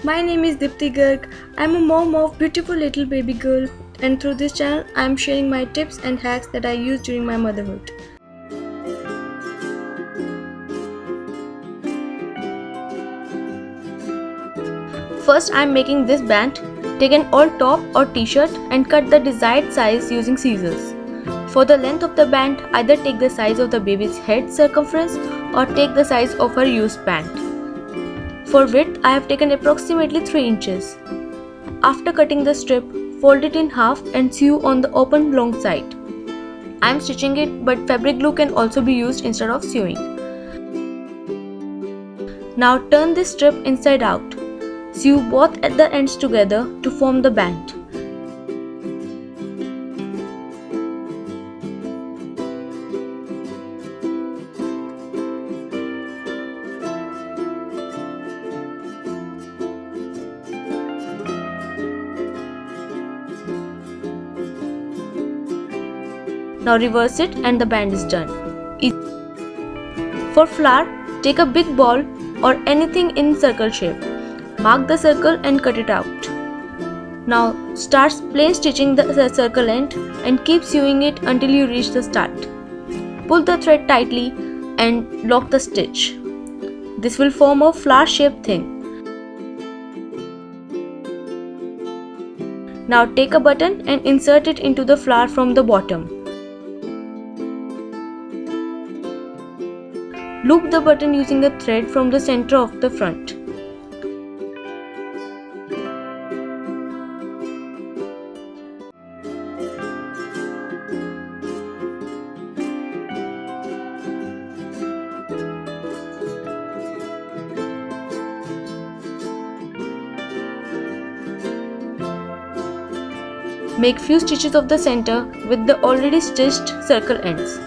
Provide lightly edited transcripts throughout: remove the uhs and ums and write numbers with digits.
My name is Dipti Garg. I'm a mom of beautiful little baby girl, and through this channel I'm sharing my tips and hacks that I used during my motherhood. First I'm making this band. Take an old top or t-shirt and cut the desired size using scissors. For the length of the band, either take the size of the baby's head circumference or take the size of her used band. For width, I have taken approximately 3 inches. After cutting the strip, fold it in half and sew on the open long side. I am stitching it, but fabric glue can also be used instead of sewing. Now turn this strip inside out. Sew both at the ends together to form the band. Now reverse it and the band is done. For flower, take a big ball or anything in circle shape. Mark the circle and cut it out. Now start plain stitching the circle end and keep sewing it until you reach the start. Pull the thread tightly and lock the stitch. This will form a flower shaped thing. Now take a button and insert it into the flower from the bottom. Loop the button using a thread from the center of the front. Make few stitches of the center with the already stitched circle ends.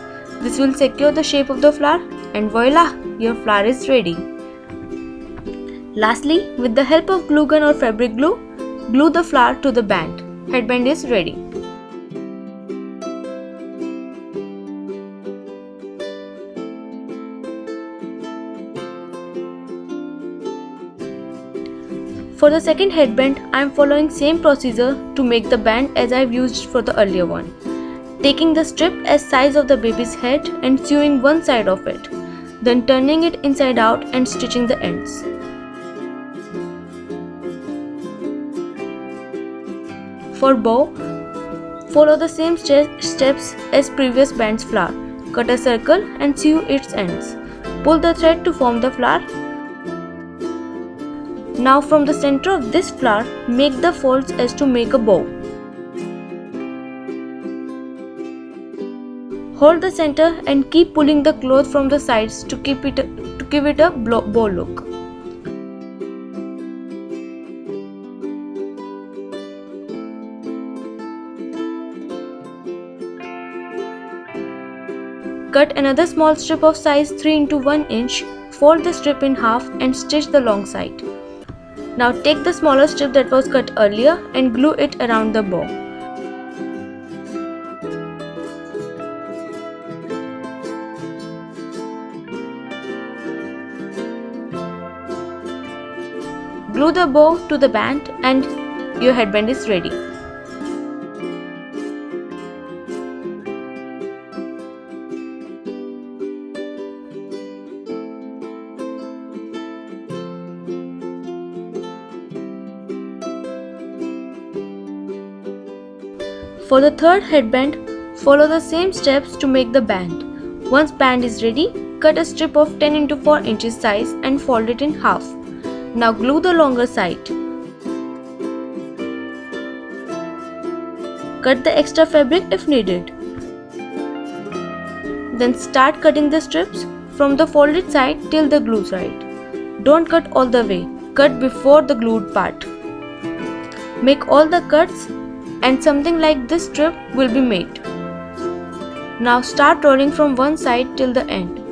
This will secure the shape of the flower and voila! Your flower is ready. Lastly, with the help of glue gun or fabric glue, glue the flower to the band. Headband is ready. For the second headband, I am following same procedure to make the band as I have used for the earlier one. Taking the strip as size of the baby's head and sewing one side of it, then turning it inside out and stitching the ends. For bow, follow the same steps as previous band's flower. Cut a circle and sew its ends. Pull the thread to form the flower. Now from the center of this flower, make the folds as to make a bow. Hold the center and keep pulling the cloth from the sides to give it a bow look. Cut another small strip of size 3 into 1 inch, fold the strip in half and stitch the long side. Now take the smaller strip that was cut earlier and glue it around the bow. Glue the bow to the band and your headband is ready. For the third headband, follow the same steps to make the band. Once band is ready, cut a strip of 10 into 4 inches size and fold it in half. Now glue the longer side. Cut the extra fabric if needed. Then start cutting the strips from the folded side till the glue side. Don't cut all the way, cut before the glued part. Make all the cuts and something like this strip will be made. Now start rolling from one side till the end.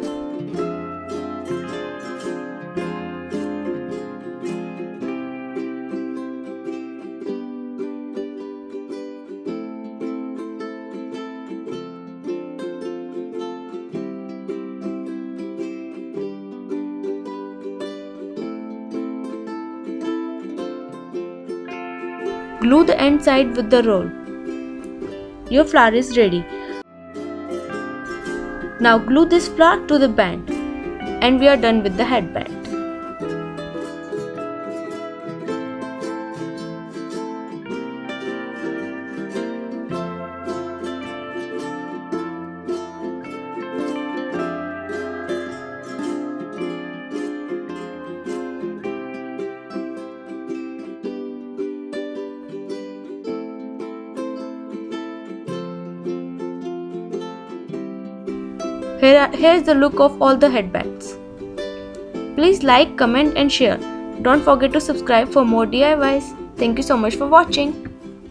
Glue the end side with the roll. Your flower is ready. Now glue this flower to the band and we are done with the headband. Here's the look of all the headbands. Please like, comment and share. Don't forget to subscribe for more DIYs. Thank you so much for watching.